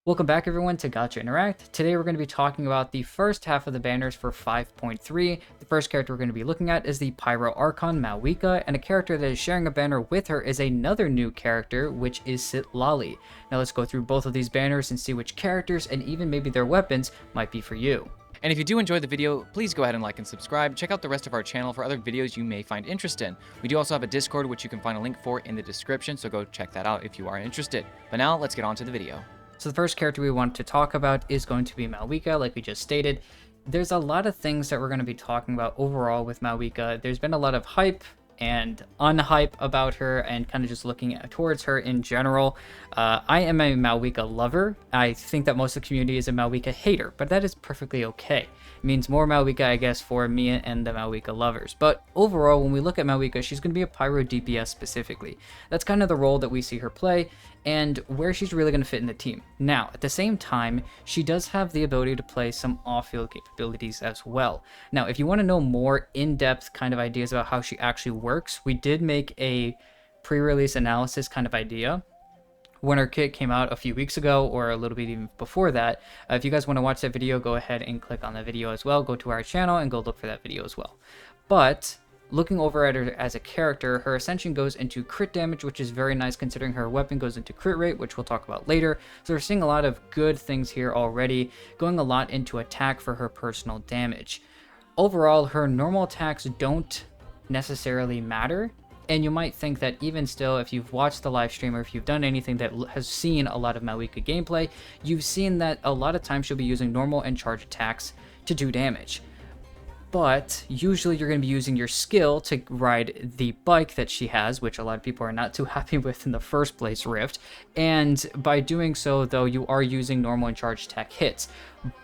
Welcome back everyone to Gotcha Interact. Today we're going to be talking about the first half of the banners for 5.3. The first character we're going to be looking at is the Pyro Archon Mavuika, and a character that is sharing a banner with her is another new character, which is Citlali. Now let's go through both of these banners and see which characters and even maybe their weapons might be for you. And if you do enjoy the video, please go ahead and like and subscribe. Check out the rest of our channel for other videos you may find interest in. We do also have a Discord, which you can find a link for in the description, so go check that out if you are interested. But now let's get on to the video. So the first character we want to talk about is going to be Mavuika, like we just stated. There's a lot of things that we're going to be talking about overall with Mavuika. There's been a lot of hype and unhype about her and kind of just looking towards her in general. I am a Mavuika lover. I think that most of the community is a Mavuika hater, but that is perfectly okay. It means more Mavuika, I guess, for me and the Mavuika lovers. But overall, when we look at Mavuika, she's going to be a Pyro DPS specifically. That's kind of the role that we see her play and where she's really going to fit in the team. Now, at the same time, she does have the ability to play some off-field capabilities as well. Now, if you want to know more in-depth kind of ideas about how she actually works, we did make a pre-release analysis kind of idea when her kit came out a few weeks ago, or a little bit even before that. If you guys want to watch that video, go ahead and click on that video as well. Go to our channel and go look for that video as well. But looking over at her as a character, her Ascension goes into crit damage, which is very nice considering her weapon goes into crit rate, which we'll talk about later. So we're seeing a lot of good things here already, going a lot into attack for her personal damage. Overall, her normal attacks don't necessarily matter. And you might think that even still, if you've watched the live stream or if you've done anything that has seen a lot of Mavuika gameplay, you've seen that a lot of times she'll be using normal and charge attacks to do damage. But usually you're going to be using your skill to ride the bike that she has, which a lot of people are not too happy with in the first place, Rift. And by doing so, though, you are using normal and charge attack hits.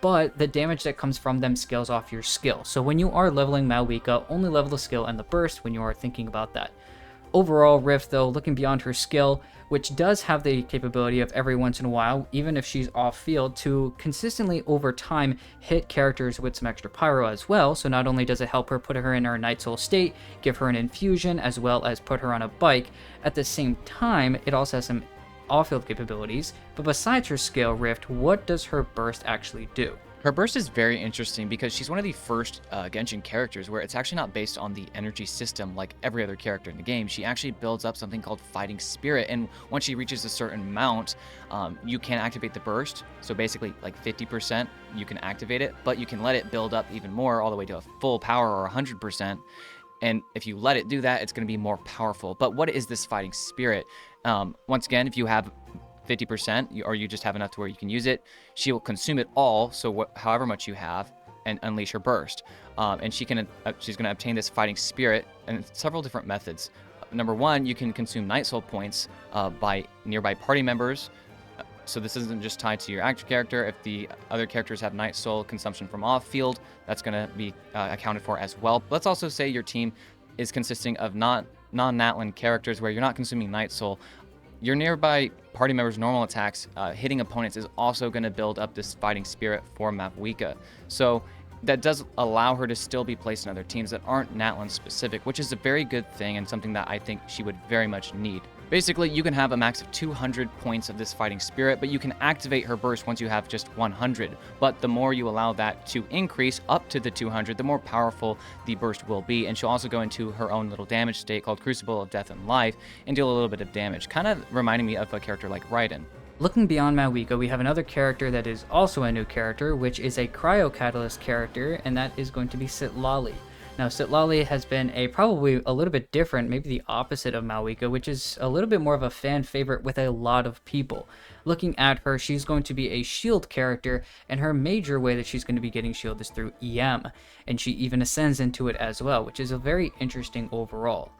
But the damage that comes from them scales off your skill. So when you are leveling Mavuika, only level the skill and the burst when you are thinking about that. Overall, Rift, though, looking beyond her skill, which does have the capability of every once in a while, even if she's off-field, to consistently over time hit characters with some extra pyro as well. So not only does it help her put her in her Night Soul state, give her an infusion, as well as put her on a bike, at the same time, it also has some off-field capabilities. But besides her skill, Rift, what does her burst actually do? Her burst is very interesting because she's one of the first Genshin characters where it's actually not based on the energy system like every other character in the game. She actually builds up something called Fighting Spirit, and once she reaches a certain amount, you can activate the burst. So basically like 50% you can activate it, but you can let it build up even more all the way to a full power or 100%. And if you let it do that, it's going to be more powerful. But what is this Fighting Spirit? Once again, if you have 50% or you just have enough to where you can use it, she will consume it all, so however much you have, and unleash her burst. And she's going to obtain this Fighting Spirit in several different methods. Number one, you can consume Night Soul points by nearby party members. So this isn't just tied to your active character. If the other characters have Night Soul consumption from off field, that's going to be accounted for as well. Let's also say your team is consisting of non-Natlan characters where you're not consuming Night Soul. Your nearby party members' normal attacks hitting opponents is also going to build up this Fighting Spirit for Mavuika. So that does allow her to still be placed in other teams that aren't Natlan specific, which is a very good thing and something that I think she would very much need. Basically, you can have a max of 200 points of this Fighting Spirit, but you can activate her burst once you have just 100. But the more you allow that to increase up to the 200, the more powerful the burst will be. And she'll also go into her own little damage state called Crucible of Death and Life and deal a little bit of damage, kind of reminding me of a character like Raiden. Looking beyond Mavuika, we have another character that is also a new character, which is a Cryo Catalyst character, and that is going to be Citlali. Now, Citlali has been probably a little bit different, maybe the opposite of Mavuika, which is a little bit more of a fan favorite with a lot of people. Looking at her, she's going to be a shield character, and her major way that she's going to be getting shield is through EM, and she even ascends into it as well, which is a very interesting overall.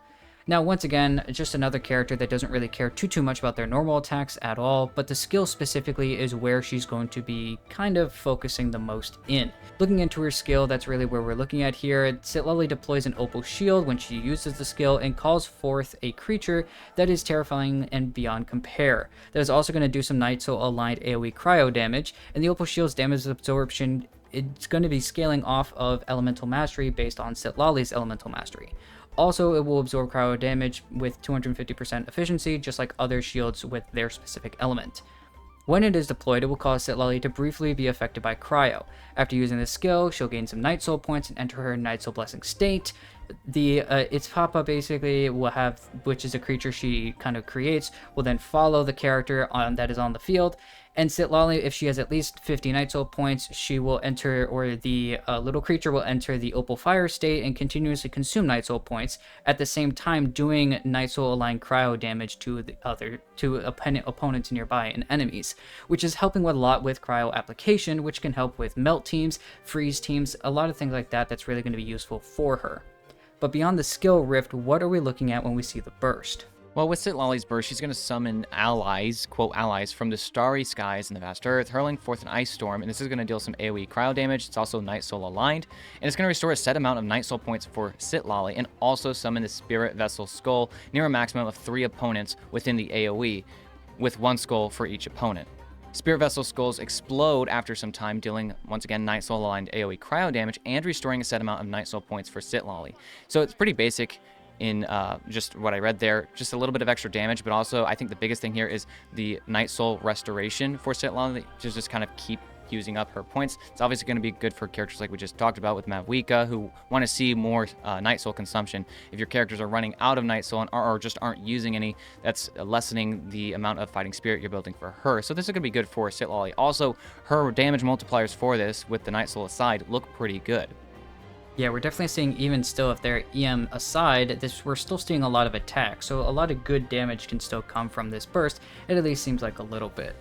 Now, once again, just another character that doesn't really care too much about their normal attacks at all, but the skill specifically is where she's going to be kind of focusing the most in. Looking into her skill, that's really where we're looking at here. Citlali deploys an Opal Shield when she uses the skill and calls forth a creature that is terrifying and beyond compare. That is also going to do some Night Soul aligned AoE cryo damage, and the Opal Shield's damage absorption, it's going to be scaling off of Elemental Mastery based on Citlali's Elemental Mastery. Also, it will absorb cryo damage with 250% efficiency, just like other shields with their specific element. When it is deployed, it will cause Citlali to briefly be affected by Cryo. After using this skill, she'll gain some Night Soul points and enter her Night Soul Blessing state. Its Papa basically will have, which is a creature she kind of creates, will then follow the character that is on the field. And Citlali, if she has at least 50 Night Soul points, she will enter, or the little creature will enter the Opal Fire state and continuously consume Night Soul points, at the same time doing Night Soul aligned cryo damage to opponents nearby and enemies, which is helping a lot with cryo application, which can help with melt teams, freeze teams, a lot of things like that that's really going to be useful for her. But beyond the skill rift, what are we looking at when we see the burst? Well, with Citlali's burst, she's going to summon allies, quote allies, from the starry skies and the vast earth, hurling forth an ice storm, and this is going to deal some AoE cryo damage. It's also Night Soul aligned, and it's going to restore a set amount of Night Soul points for Citlali, and also summon the Spirit Vessel Skull near a maximum of 3 opponents within the AoE, with 1 skull for each opponent. Spirit Vessel Skulls explode after some time, dealing, once again, Night Soul aligned AoE cryo damage, and restoring a set amount of Night Soul points for Citlali. So it's pretty basic in just what I read there, just a little bit of extra damage, but also I think the biggest thing here is the Night Soul restoration for Citlali to just kind of keep using up her points. It's obviously going to be good for characters like we just talked about with Mavuika, who want to see more Night Soul consumption. If your characters are running out of Night Soul and or just aren't using any, that's lessening the amount of fighting spirit you're building for her. So this is going to be good for Citlali. Also, her damage multipliers for this, with the Night Soul aside, look pretty good. Yeah, we're definitely seeing, even still, if they're EM aside, we're still seeing a lot of attack, so a lot of good damage can still come from this burst. It at least seems like a little bit.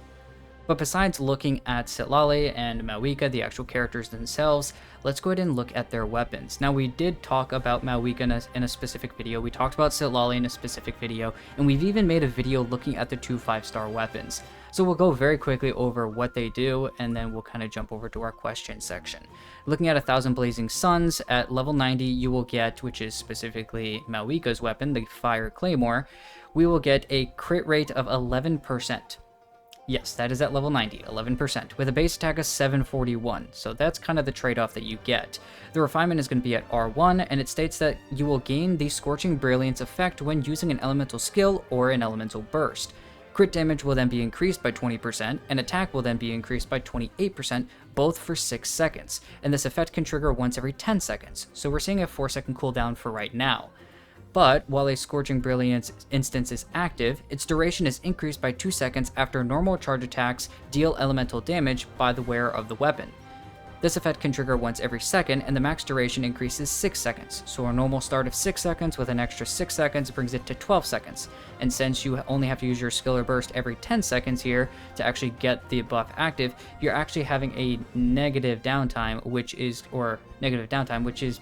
But besides looking at Citlali and Mavuika, the actual characters themselves, let's go ahead and look at their weapons. Now, we did talk about Mavuika in a specific video, we talked about Citlali in a specific video, and we've even made a video looking at the 2 5-star weapons. So we'll go very quickly over what they do, and then we'll kind of jump over to our question section. Looking at 1,000 Blazing Suns, at level 90 you will get, which is specifically Mavuika's weapon, the Fire Claymore, we will get a crit rate of 11%. Yes, that is at level 90, 11%, with a base attack of 741, so that's kind of the trade-off that you get. The refinement is going to be at R1, and it states that you will gain the Scorching Brilliance effect when using an elemental skill or an elemental burst. Crit damage will then be increased by 20%, and attack will then be increased by 28%, both for 6 seconds, and this effect can trigger once every 10 seconds, so we're seeing a 4-second cooldown for right now. But while a Scorching Brilliance instance is active, its duration is increased by 2 seconds after normal charge attacks deal elemental damage by the wearer of the weapon. This effect can trigger once every second, and the max duration increases 6 seconds, so a normal start of 6 seconds with an extra 6 seconds brings it to 12 seconds, and since you only have to use your skill or burst every 10 seconds here to actually get the buff active, you're actually having a negative downtime, which is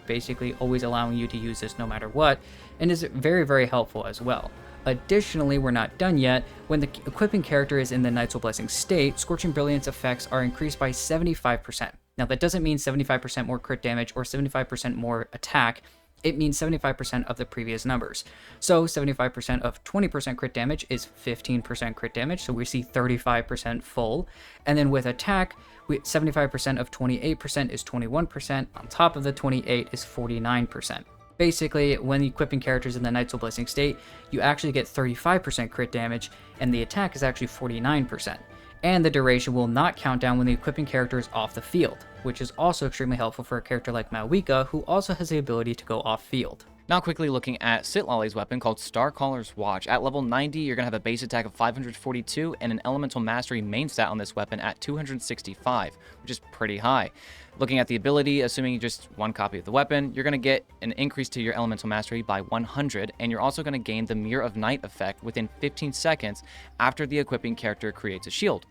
basically always allowing you to use this no matter what, and is very, very helpful as well. Additionally, we're not done yet. When the equipping character is in the Night Soul Blessing state, Scorching Brilliance effects are increased by 75%. Now, that doesn't mean 75% more crit damage or 75% more attack. It means 75% of the previous numbers. So 75% of 20% crit damage is 15% crit damage, so we see 35% full. And then with attack, 75% of 28% is 21%. On top of the 28 is 49%. Basically, when equipping characters in the Night Soul Blessing state, you actually get 35% crit damage, and the attack is actually 49%. And the duration will not count down when the equipping character is off the field, which is also extremely helpful for a character like Mavuika, who also has the ability to go off field. Now quickly looking at Citlali's weapon called Starcaller's Watch. At level 90, you're going to have a base attack of 542 and an elemental mastery main stat on this weapon at 265, which is pretty high. Looking at the ability, assuming just 1 copy of the weapon, you're going to get an increase to your elemental mastery by 100, and you're also going to gain the Mirror of Night effect within 15 seconds after the equipping character creates a shield.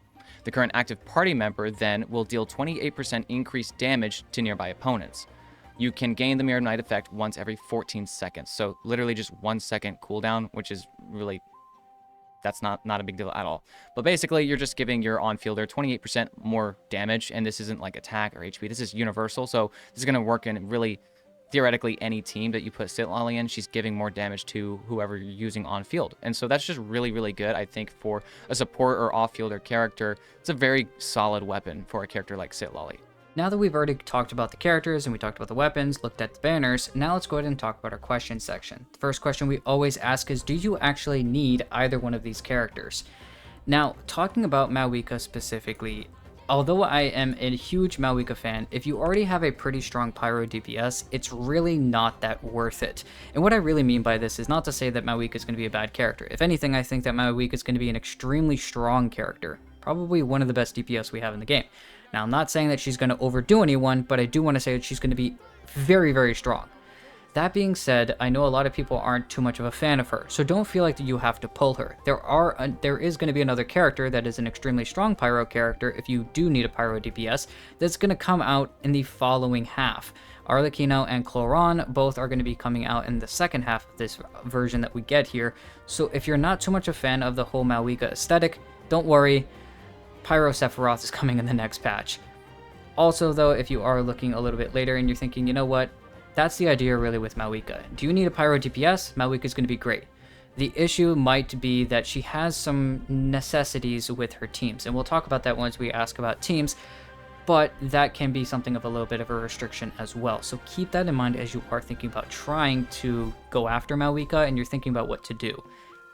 The current active party member then will deal 28% increased damage to nearby opponents. You can gain the Mirror of Night effect once every 14 seconds, so literally just 1 second cooldown, which is really, that's not a big deal at all. But basically, you're just giving your on-fielder 28% more damage, and this isn't like attack or HP, this is universal, so this is going to work in really, theoretically, any team that you put Citlali in. She's giving more damage to whoever you're using on-field, and so that's just really, really good, I think, for a support or off-fielder character. It's a very solid weapon for a character like Citlali. Now that we've already talked about the characters and we talked about the weapons, looked at the banners, now let's go ahead and talk about our question section. The first question we always ask is, do you actually need either one of these characters? Now, talking about Mavuika specifically, although I am a huge Mavuika fan, if you already have a pretty strong Pyro DPS, it's really not that worth it. And what I really mean by this is not to say that Mavuika is going to be a bad character. If anything, I think that Mavuika is going to be an extremely strong character. Probably one of the best DPS we have in the game. Now, I'm not saying that she's going to overdo anyone, but I do want to say that she's going to be very, very strong. That being said, I know a lot of people aren't too much of a fan of her, so don't feel like you have to pull her. There is going to be another character that is an extremely strong Pyro character if you do need a Pyro DPS that's going to come out in the following half. Arlecchino and Chloron both are going to be coming out in the second half of this version that we get here, so if you're not too much a fan of the whole Mavuika aesthetic, don't worry, Pyro Sephiroth is coming in the next patch. Also though, if you are looking a little bit later and you're thinking, you know what, that's the idea really with Mavuika. Do you need a Pyro DPS? Mavuika is going to be great. The issue might be that she has some necessities with her teams, and we'll talk about that once we ask about teams, but that can be something of a little bit of a restriction as well. So keep that in mind as you are thinking about trying to go after Mavuika and you're thinking about what to do.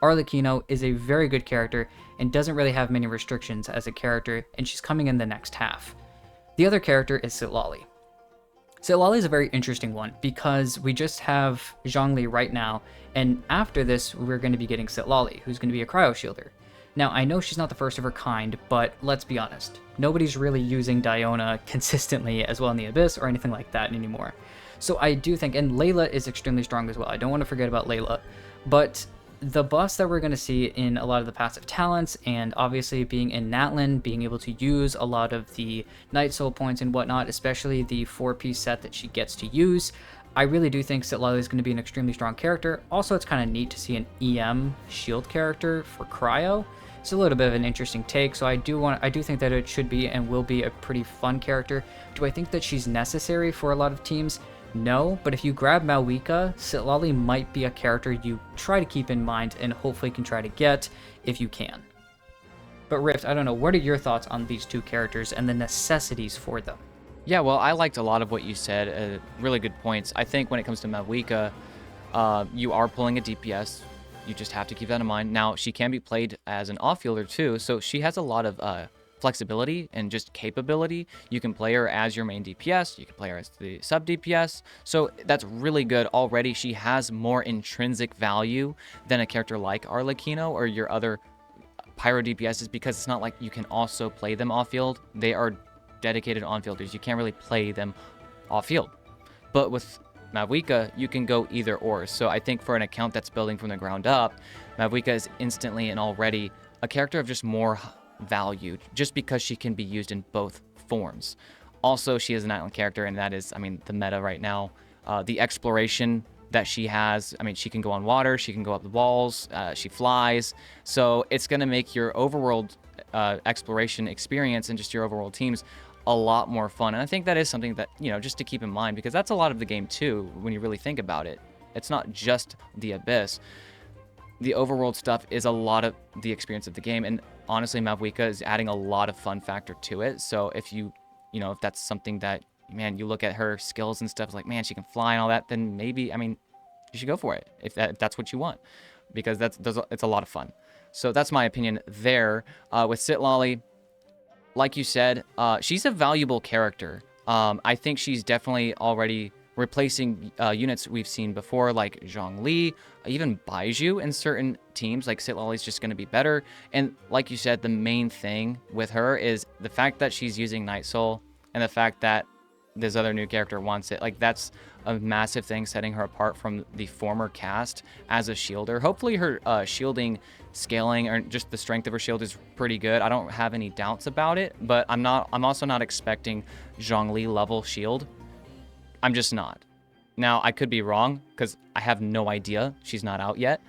Arlecchino is a very good character and doesn't really have many restrictions as a character, and she's coming in the next half. The other character is Citlali. Citlali is a very interesting one because we just have Zhongli right now, and after this, we're going to be getting Citlali, who's going to be a cryo shielder. Now, I know she's not the first of her kind, but let's be honest. Nobody's really using Diona consistently as well in the Abyss or anything like that anymore. So I do think, and Layla is extremely strong as well. I don't want to forget about Layla, but the buffs that we're going to see in a lot of the passive talents, and obviously being in Natlan, being able to use a lot of the Night Soul points and whatnot, especially the 4-piece set that she gets to use, I really do think Citlali is going to be an extremely strong character. Also, it's kind of neat to see an EM shield character for Cryo. It's a little bit of an interesting take, so I do think that it should be and will be a pretty fun character. Do I think that she's necessary for a lot of teams? No, but if you grab Mavuika, Citlali might be a character you try to keep in mind and hopefully can try to get if you can. But Rift, I don't know, what are your thoughts on these two characters and the necessities for them? Yeah, well, I liked a lot of what you said. Really good points. I think when it comes to Mavuika, you are pulling a DPS. You just have to keep that in mind. Now, she can be played as an off-fielder too, so she has a lot of flexibility and just capability. You can play her as your main DPS, you can play her as the sub DPS, so that's really good already. She has more intrinsic value than a character like Arlecchino or your other Pyro DPSs, because it's not like you can also play them off-field. They are dedicated on-fielders. You can't really play them off-field. But with Mavuika, you can go either or. So I think for an account that's building from the ground up, Mavuika is instantly and already a character of just more value, just because she can be used in both forms. Also, she is an island character, and that is, I mean, the meta right now. The exploration that she has, I mean, she can go on water, she can go up the walls, she flies. So it's going to make your overworld exploration experience and just your overworld teams a lot more fun. And I think that is something that, you know, just to keep in mind, because that's a lot of the game too, when you really think about it. It's not just the Abyss. The overworld stuff is a lot of the experience of the game, and honestly, Mavuika is adding a lot of fun factor to it. So if you know, if that's something that, man, you look at her skills and stuff, like, man, she can fly and all that, then maybe, I mean, you should go for it if that's what you want, because it's a lot of fun. So that's my opinion there. With Citlali, like you said, she's a valuable character. I think she's definitely already replacing units we've seen before, like Zhongli, even Baiju in certain teams. Like, Citlali's just going to be better. And like you said, the main thing with her is the fact that she's using Night Soul, and the fact that this other new character wants it. Like, that's a massive thing, setting her apart from the former cast as a shielder. Hopefully her shielding scaling, or just the strength of her shield, is pretty good. I don't have any doubts about it, but I'm also not expecting Zhongli level shield. I'm just not. Now, I could be wrong, because I have no idea. She's not out yet.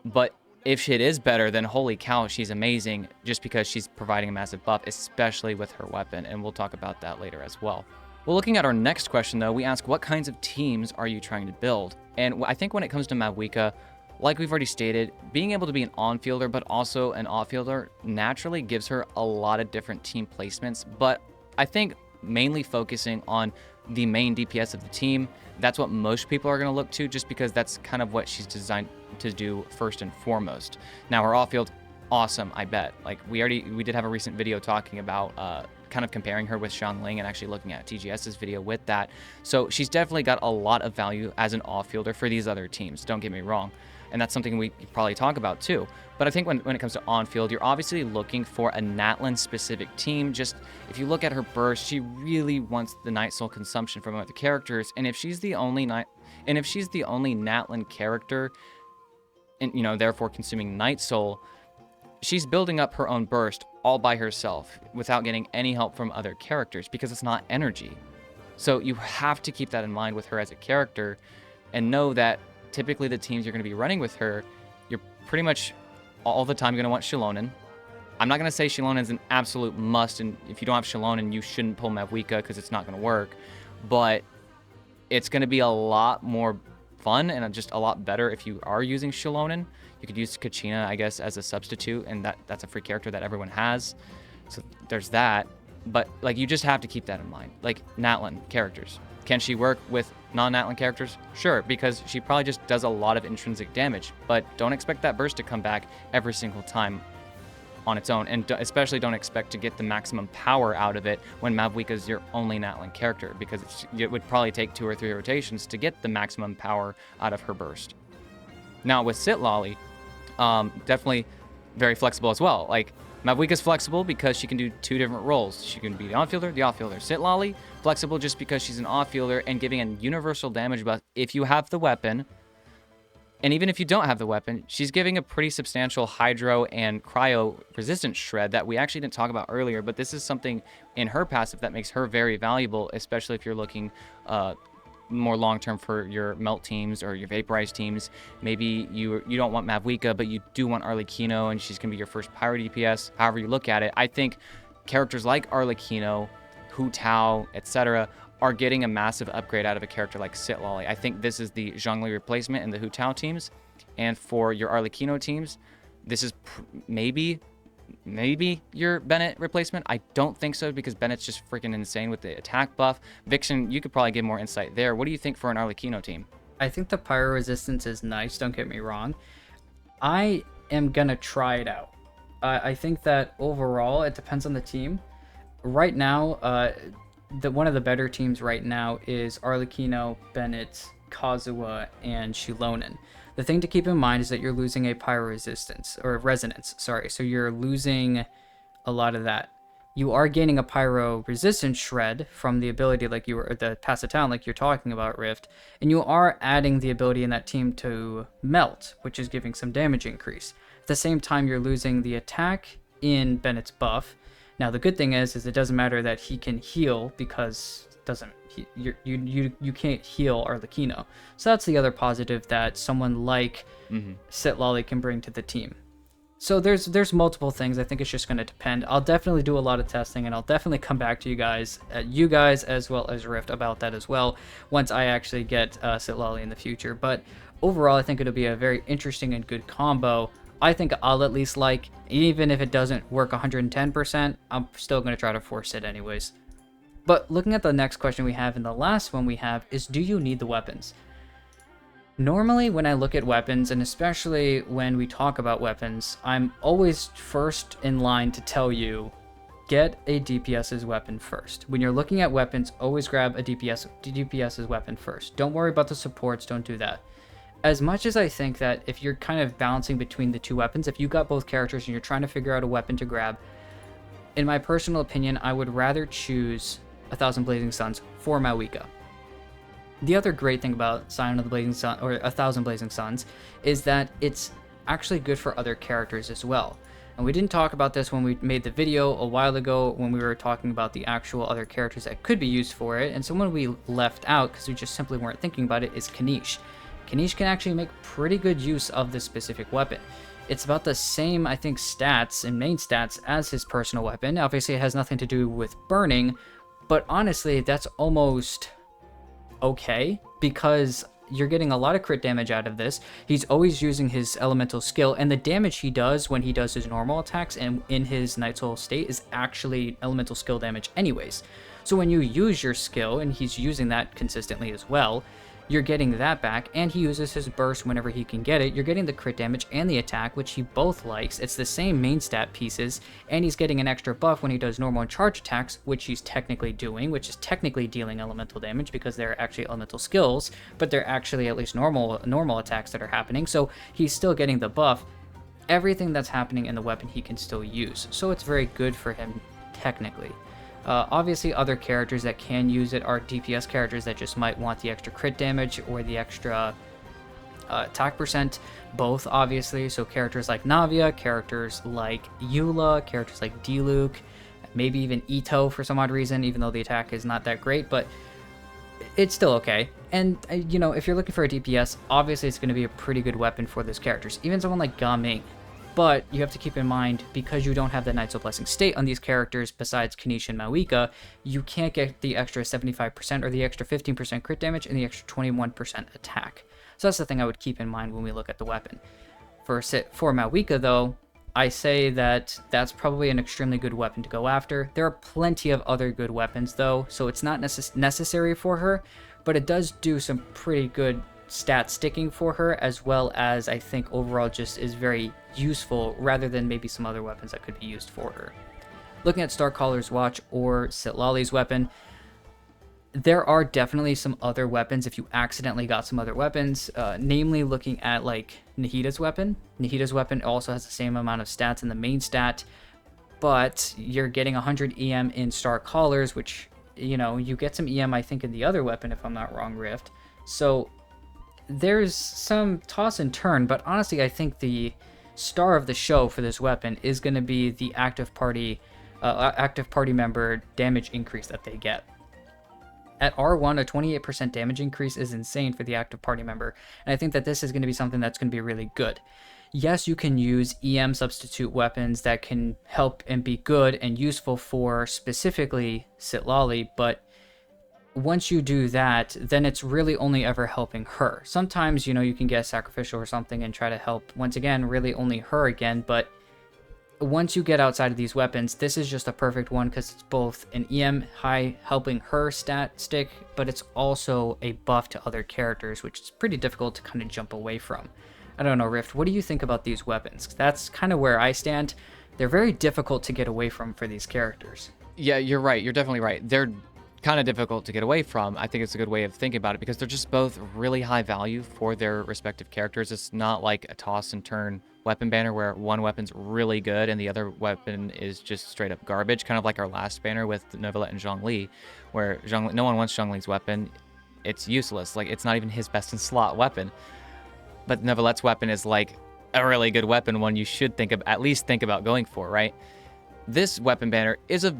But if it is better, then holy cow, she's amazing, just because she's providing a massive buff, especially with her weapon. And we'll talk about that later as well. Well, looking at our next question, though, we ask, what kinds of teams are you trying to build? And I think when it comes to Mavuika, like we've already stated, being able to be an on-fielder but also an off-fielder naturally gives her a lot of different team placements. But I think mainly focusing on the main DPS of the team, that's what most people are going to look to, just because that's kind of what she's designed to do first and foremost. Now, her off-field, awesome, I bet. Like we did have a recent video talking about kind of comparing her with Xiangling and actually looking at TGS's video with that. So she's definitely got a lot of value as an off-fielder for these other teams, don't get me wrong. And that's something we could probably talk about too. But I think when it comes to on-field, you're obviously looking for a Natlan-specific team. Just if you look at her burst, she really wants the Night Soul consumption from other characters. And if she's the only Natlan character, and therefore consuming Night Soul, she's building up her own burst all by herself without getting any help from other characters because it's not energy. So you have to keep that in mind with her as a character and know that typically the teams you're going to be running with her, you're pretty much all the time going to want Shilonen. I'm not going to say Shilonen is an absolute must, and if you don't have Shilonen, you shouldn't pull Mavuika because it's not going to work. But it's going to be a lot more fun and just a lot better if you are using Shilonen. You could use Kachina, I guess, as a substitute, and that's a free character that everyone has. So there's that. But like, you just have to keep that in mind. Like Natlan characters. Can she work with non-Natlan characters? Sure, because she probably just does a lot of intrinsic damage. But don't expect that burst to come back every single time on its own, and especially don't expect to get the maximum power out of it when Mavuika is your only Natlan character, because it would probably take 2 or 3 rotations to get the maximum power out of her burst. Now with Citlali, definitely very flexible as well. Like, Mavuika's flexible because she can do 2 different roles. She can be the on-fielder, the off-fielder. Citlali, flexible just because she's an off-fielder and giving a universal damage buff if you have the weapon. And even if you don't have the weapon, she's giving a pretty substantial hydro and cryo resistance shred that we actually didn't talk about earlier, but this is something in her passive that makes her very valuable, especially if you're looking more long-term for your melt teams or your vaporize teams. Maybe you don't want Mavuika, but you do want Arlecchino, and she's going to be your first pyro DPS. However you look at it, I think characters like Arlecchino, Hu Tao, etc. are getting a massive upgrade out of a character like Citlali. I think this is the Zhongli replacement in the Hu Tao teams, and for your Arlecchino teams, this is maybe your Bennett replacement. I don't think so, because Bennett's just freaking insane with the attack buff. Vixen, you could probably give more insight there. What do you think for an Arlecchino team? I think the pyro resistance is nice, don't get me wrong. I am gonna try it out. I think that overall it depends on the team. Right now, one of the better teams right now is Arlecchino, Bennett, Kazuha, and Shilonen. The thing to keep in mind is that you're losing a pyro resistance, or resonance, sorry. So you're losing a lot of that. You are gaining a pyro resistance shred from the ability like you were, the pass it down like you're talking about, Rift. And you are adding the ability in that team to melt, which is giving some damage increase. At the same time, you're losing the attack in Bennett's buff. Now the good thing is it doesn't matter that he can heal, because you can't heal Arlecchino. So that's the other positive that someone like Citlali can bring to the team. So there's multiple things. I think it's just going to depend. I'll definitely do a lot of testing, and I'll definitely come back to you guys as well as Rift about that as well once I actually get Citlali in the future. But overall, I think it'll be a very interesting and good combo. I think I'll at least like, even if it doesn't work 110%, I'm still going to try to force it anyways. But looking at the next question we have, and the last one we have, is do you need the weapons? Normally when I look at weapons, and especially when we talk about weapons, I'm always first in line to tell you, get a DPS's weapon first. When you're looking at weapons, always grab a DPS's weapon first. Don't worry about the supports, don't do that. As much as I think that if you're kind of balancing between the 2 weapons, if you got both characters and you're trying to figure out a weapon to grab, in my personal opinion, I would rather choose 1,000 Blazing Suns for Mavuika. The other great thing about Scion of the Blazing Sun, or 1,000 Blazing Suns, is that it's actually good for other characters as well. And we didn't talk about this when we made the video a while ago when we were talking about the actual other characters that could be used for it, and someone we left out because we just simply weren't thinking about it is Kanish. Kanish can actually make pretty good use of this specific weapon. It's about the same, I think, stats and main stats as his personal weapon. Obviously, it has nothing to do with burning, but honestly, that's almost okay, because you're getting a lot of crit damage out of this. He's always using his elemental skill, and the damage he does when he does his normal attacks and in his Night Soul state is actually elemental skill damage anyways. So when you use your skill, and he's using that consistently as well, you're getting that back, and he uses his burst whenever he can get it. You're getting the crit damage and the attack, which he both likes. It's the same main stat pieces, and he's getting an extra buff when he does normal and charge attacks, which he's technically doing, which is technically dealing elemental damage because they're actually elemental skills, but they're actually at least normal attacks that are happening, so he's still getting the buff. Everything that's happening in the weapon he can still use, so it's very good for him technically. Obviously, other characters that can use it are DPS characters that just might want the extra crit damage or the extra attack percent, both obviously. So characters like Navia, characters like Eula, characters like Diluc, maybe even Ito for some odd reason, even though the attack is not that great, but it's still okay. And, you know, if you're looking for a DPS, obviously it's going to be a pretty good weapon for those characters. Even someone like Gaming. But you have to keep in mind, because you don't have the Knights of Blessing state on these characters besides Kanisha and Mavuika, you can't get the extra 75% or the extra 15% crit damage and the extra 21% attack. So that's the thing I would keep in mind when we look at the weapon. For Mavuika, though, I say that that's probably an extremely good weapon to go after. There are plenty of other good weapons, though, so it's not necessary for her, but it does do some pretty good stat sticking for her, as well as I think overall just is very useful rather than maybe some other weapons that could be used for her. Looking at Starcaller's Watch or Citlali's weapon, there are definitely some other weapons if you accidentally got some other weapons, namely looking at like Nahida's weapon. Nahida's weapon also has the same amount of stats in the main stat, but you're getting 100 EM in Starcaller's, which, you know, you get some EM I think in the other weapon if I'm not wrong, Rift. So there's some toss and turn, but honestly I think the star of the show for this weapon is going to be the active party member damage increase that they get. At R1, a 28% damage increase is insane for the active party member, and I think that this is going to be something that's going to be really good. Yes, you can use EM substitute weapons that can help and be good and useful for specifically Citlali, but once you do that, then it's really only ever helping her. Sometimes, you know, you can get sacrificial or something and try to help, once again, really only her again, but once you get outside of these weapons, this is just a perfect one because it's both an EM high helping her stat stick, but it's also a buff to other characters, which is pretty difficult to kind of jump away from. I don't know, Rift, what do you think about these weapons? That's kind of where I stand. They're very difficult to get away from for these characters. Yeah, you're right. You're definitely right. They're kind of difficult to get away from. I think it's a good way of thinking about it because they're just both really high value for their respective characters. It's not like a toss and turn weapon banner where one weapon's really good and the other weapon is just straight up garbage, kind of like our last banner with Neuvillette and Zhongli, where no one wants Zhongli's weapon. It's useless. Like, it's not even his best in slot weapon. But Neuvillette's weapon is like a really good weapon, one you should at least think about going for, right? This weapon banner is a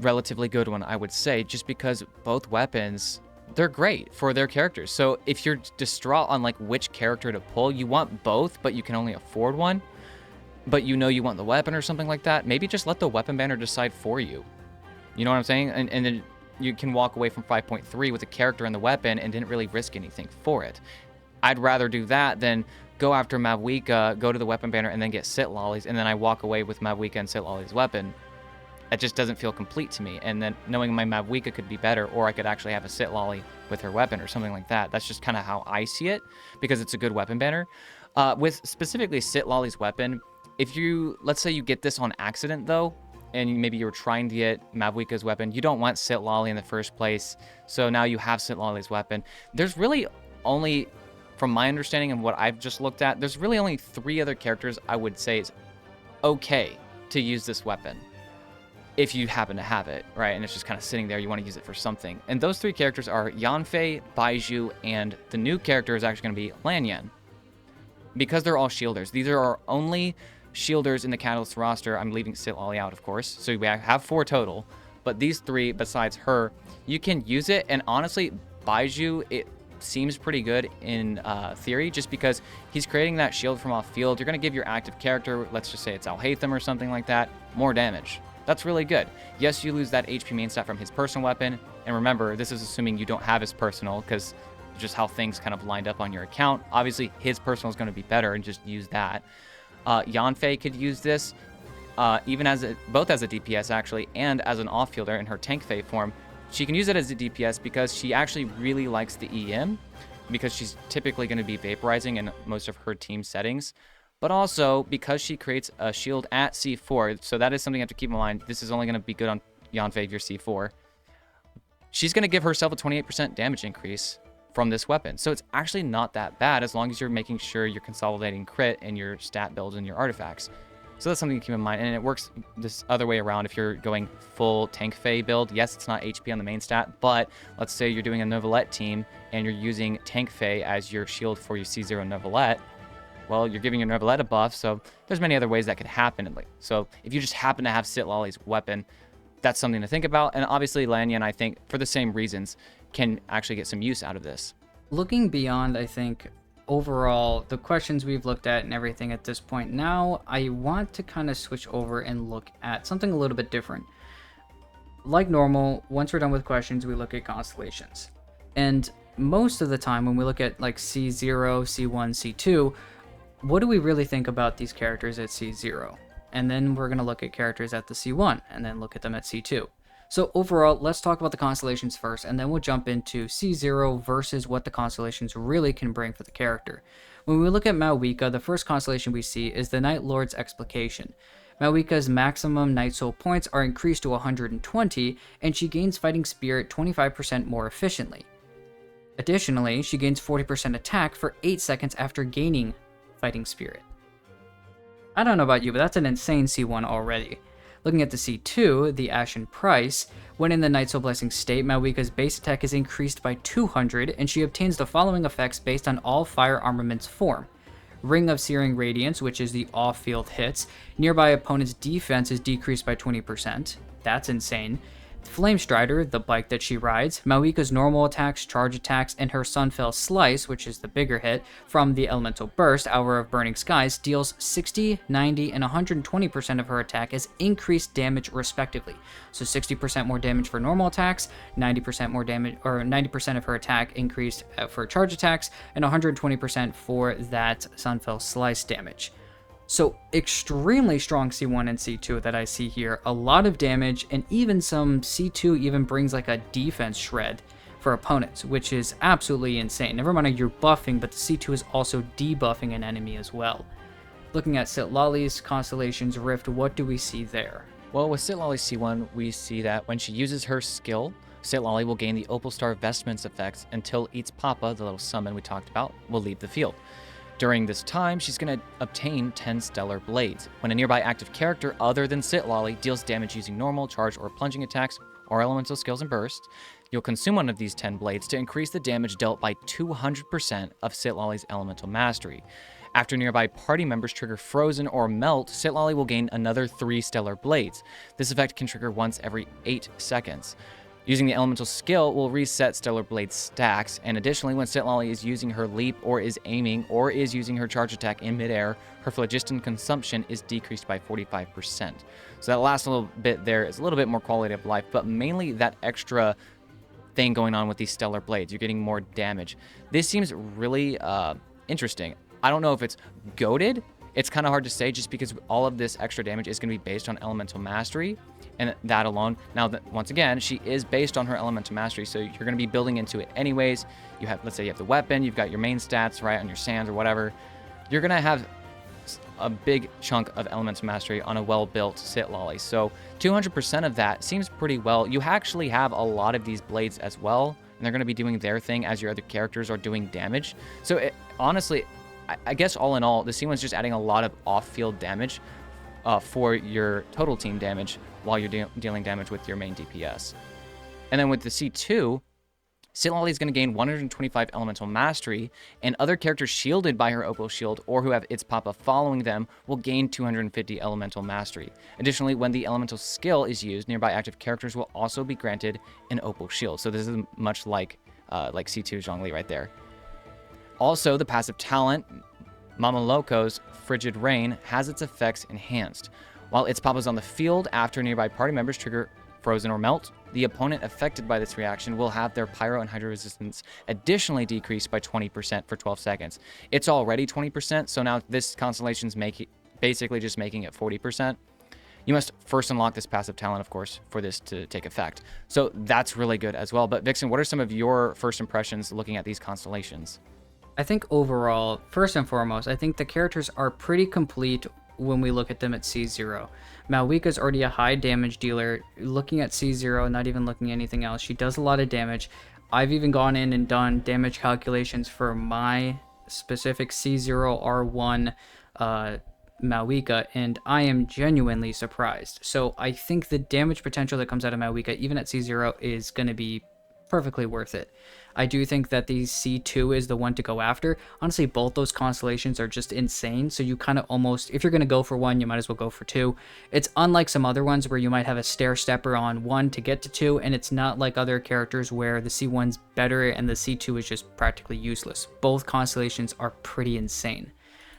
relatively good one, I would say, just because both weapons, they're great for their characters. So if you're distraught on like which character to pull, you want both, but you can only afford one, but you know you want the weapon or something like that, maybe just let the weapon banner decide for you. You know what I'm saying? And then you can walk away from 5.3 with a character and the weapon and didn't really risk anything for it. I'd rather do that than go after Mavuika, go to the weapon banner, and then get Citlali's, and then I walk away with Mavuika and Citlali's weapon. It just doesn't feel complete to me. And then knowing my Mavuika could be better, or I could actually have a Citlali with her weapon or something like that. That's just kind of how I see it, because it's a good weapon banner. With specifically Citlali's weapon, if you, let's say you get this on accident though, and maybe you were trying to get Mavuika's weapon, you don't want Citlali in the first place, so now you have Citlali's weapon. There's really only, from my understanding and what I've just looked at, there's really only 3 other characters I would say is okay to use this weapon. If you happen to have it, right? And it's just kind of sitting there, you want to use it for something. And those 3 characters are Yanfei, Baizhu, and the new character is actually going to be Lanyan. Because they're all shielders. These are our only shielders in the Catalyst roster. I'm leaving Citlali out, of course. So we have 4 total. But these 3, besides her, you can use it. And honestly, Baizhu, it seems pretty good in theory, just because he's creating that shield from off field. You're going to give your active character, let's just say it's Alhaitham or something like that, more damage. That's really good. Yes, you lose that HP main stat from his personal weapon. And remember, this is assuming you don't have his personal, because just how things kind of lined up on your account. Obviously, his personal is going to be better, and just use that. Yanfei could use this, even both as a DPS actually, and as an off-fielder in her tank Fei form. She can use it as a DPS because she actually really likes the EM. because she's typically going to be vaporizing in most of her team settings, but also because she creates a shield at C4. So that is something you have to keep in mind. This is only going to be good on Yanfei if you're C4. She's going to give herself a 28% damage increase from this weapon. So it's actually not that bad as long as you're making sure you're consolidating crit in your stat builds and your artifacts. So that's something to keep in mind. And it works this other way around if you're going full tank Fae build. Yes, it's not HP on the main stat, but let's say you're doing a Novelette team and you're using tank Fae as your shield for your C0 Novelette. Well, you're giving your Novelette a buff, so there's many other ways that could happen. So if you just happen to have Citlali's weapon, that's something to think about. And obviously, Lanyan, I think, for the same reasons, can actually get some use out of this. Looking beyond, I think, overall, the questions we've looked at and everything at this point, now I want to kind of switch over and look at something a little bit different. Like normal, once we're done with questions, we look at constellations. And most of the time, when we look at like C0, C1, C2, what do we really think about these characters at C0? And then we're going to look at characters at the C1 and then look at them at C2. So overall, let's talk about the constellations first, and then we'll jump into C0 versus what the constellations really can bring for the character. When we look at Mavuika, the first constellation we see is the Night Lord's Explication. Mavuika's maximum Night Soul points are increased to 120, and she gains Fighting Spirit 25% more efficiently. Additionally, she gains 40% attack for 8 seconds after gaining Fighting Spirit. I don't know about you, but that's an insane C1 already. Looking at the C2, the Ashen Price, when in the Night Soul Blessing state, Mavuika's base attack is increased by 200, and she obtains the following effects based on all fire armaments form. Ring of Searing Radiance, which is the off-field hits. Nearby opponent's defense is decreased by 20%. That's insane. Flame Strider, the bike that she rides, Mavuika's normal attacks, charge attacks, and her Sunfell Slice, which is the bigger hit, from the Elemental Burst, Hour of Burning Skies, deals 60, 90, and 120% of her attack as increased damage respectively. So 60% more damage for normal attacks, 90% more damage, or 90% of her attack increased for charge attacks, and 120% for that Sunfell Slice damage. So extremely strong C1 and C2 that I see here. A lot of damage, and even some C2 even brings like a defense shred for opponents, which is absolutely insane. Never mind you're buffing, but the C2 is also debuffing an enemy as well. Looking at Citlali's Constellations Rift, what do we see there? Well, with Citlali's C1, we see that when she uses her skill, Citlali will gain the Opal Star Vestments effects until Eats Papa, the little summon we talked about, will leave the field. During this time, she's going to obtain 10 Stellar Blades. When a nearby active character other than Citlali deals damage using normal, charge, or plunging attacks, or elemental skills and bursts, you'll consume one of these 10 blades to increase the damage dealt by 200% of Citlali's elemental mastery. After nearby party members trigger Frozen or Melt, Citlali will gain another 3 Stellar Blades. This effect can trigger once every 8 seconds. Using the elemental skill will reset Stellar Blade stacks, and additionally, when Citlali is using her leap or is aiming or is using her charge attack in midair, her phlogiston consumption is decreased by 45%. So that last little bit there is a little bit more quality of life, but mainly that extra thing going on with these Stellar Blades. You're getting more damage. This seems really interesting. I don't know if it's goated. It's kind of hard to say just because all of this extra damage is going to be based on elemental mastery and that alone. Now, once again, she is based on her elemental mastery, so you're going to be building into it anyways. You have, let's say you have the weapon, you've got your main stats, right, on your sands or whatever. You're going to have a big chunk of elemental mastery on a well-built Citlali. So 200% of that seems pretty well. You actually have a lot of these blades as well, and they're going to be doing their thing as your other characters are doing damage. So honestly, I guess all in all, the C1 is just adding a lot of off-field damage for your total team damage while you're dealing damage with your main DPS. And then with the C2, Citlali is going to gain 125 elemental mastery, and other characters shielded by her Opal Shield or who have Its Papa following them will gain 250 elemental mastery. Additionally, when the elemental skill is used, nearby active characters will also be granted an Opal Shield. So this is much like C2 Zhongli right there. Also, the passive talent, Mama Loco's Frigid Rain, has its effects enhanced. While Its Papa's on the field, after nearby party members trigger Frozen or Melt, the opponent affected by this reaction will have their Pyro and Hydro resistance additionally decreased by 20% for 12 seconds. It's already 20%, so now this Constellation's basically just making it 40%. You must first unlock this passive talent, of course, for this to take effect. So that's really good as well. But Vixen, what are some of your first impressions looking at these constellations? I think overall, first and foremost, I think the characters are pretty complete when we look at them at C0. Mavuika's already a high damage dealer. Looking at C0, not even looking at anything else, she does a lot of damage. I've even gone in and done damage calculations for my specific C0 R1 Mavuika, and I am genuinely surprised. So I think the damage potential that comes out of Mavuika, even at C0, is going to be perfectly worth it. I do think that the C2 is the one to go after. Honestly, both those constellations are just insane, so you kind of almost, if you're going to go for one, you might as well go for two. It's unlike some other ones where you might have a stair stepper on one to get to two, and it's not like other characters where the C1's better and the C2 is just practically useless. Both constellations are pretty insane.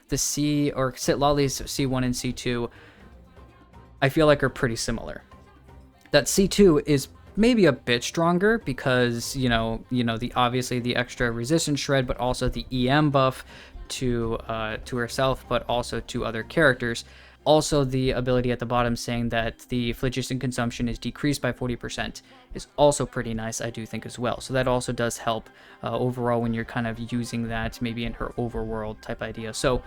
The Citlali's C1 and C2, I feel like are pretty similar. That C2 is maybe a bit stronger because the obviously the extra resistance shred, but also the EM buff to herself, but also to other characters. Also, the ability at the bottom saying that the phlogiston consumption is decreased by 40% is also pretty nice, I do think, as well. So that also does help overall when you're kind of using that maybe in her overworld type idea. So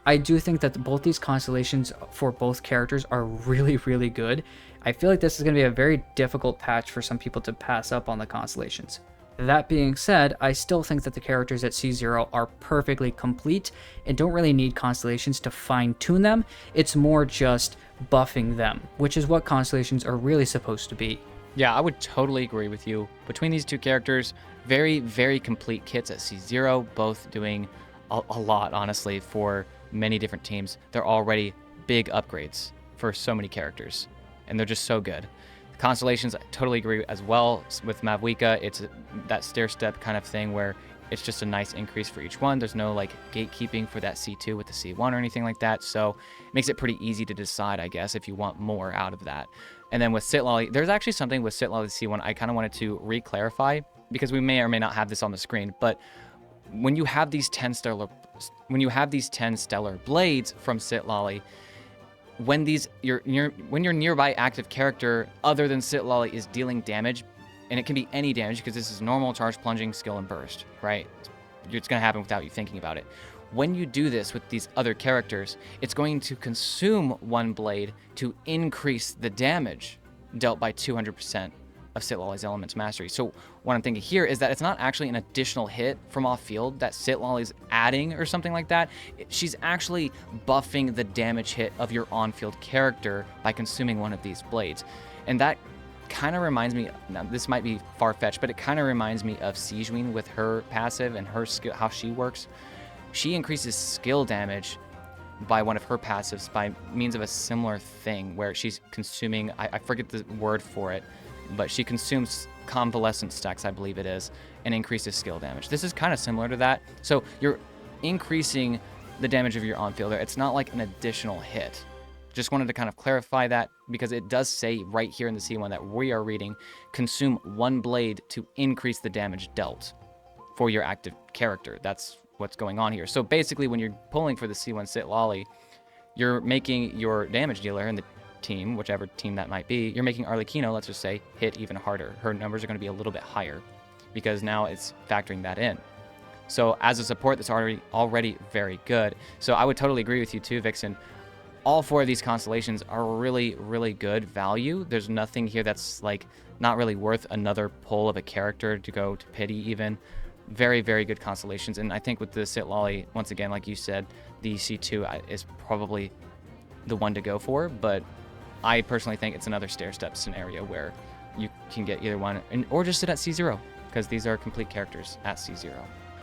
I do think that both these constellations for both characters are really, really good. I feel like this is going to be a very difficult patch for some people to pass up on the constellations. That being said, I still think that the characters at C0 are perfectly complete and don't really need constellations to fine-tune them. It's more just buffing them, which is what constellations are really supposed to be. Yeah, I would totally agree with you. Between these two characters, very, very complete kits at C0, both doing a lot, honestly, for many different teams. They're already big upgrades for so many characters, and they're just so good. The constellations, I totally agree as well. With Mavuika, it's that stair-step kind of thing where it's just a nice increase for each one. There's no like gatekeeping for that C2 with the C1 or anything like that, so it makes it pretty easy to decide, I guess, if you want more out of that. And then with Citlali, there's actually something with Citlali C1 I kind of wanted to re-clarify, because we may or may not have this on the screen, but when you have these 10 stellar blades from Citlali, when your nearby active character other than Citlali is dealing damage, and it can be any damage because this is normal, charge, plunging, skill, and burst, right? It's going to happen without you thinking about it. When you do this with these other characters, it's going to consume one blade to increase the damage dealt by 200% of Citlali's Element's Mastery. So what I'm thinking here is that it's not actually an additional hit from off field that Citlali's adding or something like that. She's actually buffing the damage hit of your on-field character by consuming one of these blades. And that kind of reminds me, now this might be far-fetched, but it kind of reminds me of Sijwin with her passive and her skill, how she works. She increases skill damage by one of her passives by means of a similar thing where she's consuming, I forget the word for it, but she consumes convalescent stacks, I believe it is, and increases skill damage. This is kind of similar to that. So you're increasing the damage of your on-fielder. It's not like an additional hit. Just wanted to kind of clarify that because it does say right here in the C1 that we are reading, consume one blade to increase the damage dealt for your active character. That's what's going on here. So basically when you're pulling for the C1 Citlali, you're making your damage dealer in the team, whichever team that might be, you're making Arlecchino, let's just say, hit even harder. Her numbers are going to be a little bit higher because now it's factoring that in. So as a support, that's already very good. So I would totally agree with you too, Vixen. All four of these constellations are really, really good value. There's nothing here that's like not really worth another pull of a character to go to pity even. Very, very good constellations. And I think with the Citlali, once again, like you said, the C2 is probably the one to go for, but I personally think it's another stair-step scenario where you can get either one or just sit at C0 because these are complete characters at C0.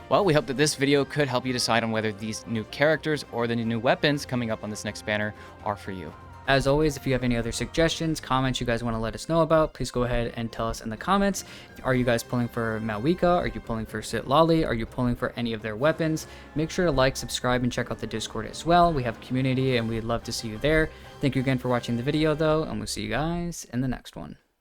Well, we hope that this video could help you decide on whether these new characters or the new weapons coming up on this next banner are for you. As always, if you have any other suggestions, comments you guys want to let us know about, please go ahead and tell us in the comments. Are you guys pulling for Mavuika? Are you pulling for Citlali? Are you pulling for any of their weapons? Make sure to like, subscribe, and check out the Discord as well. We have a community and we'd love to see you there. Thank you again for watching the video though, and we'll see you guys in the next one.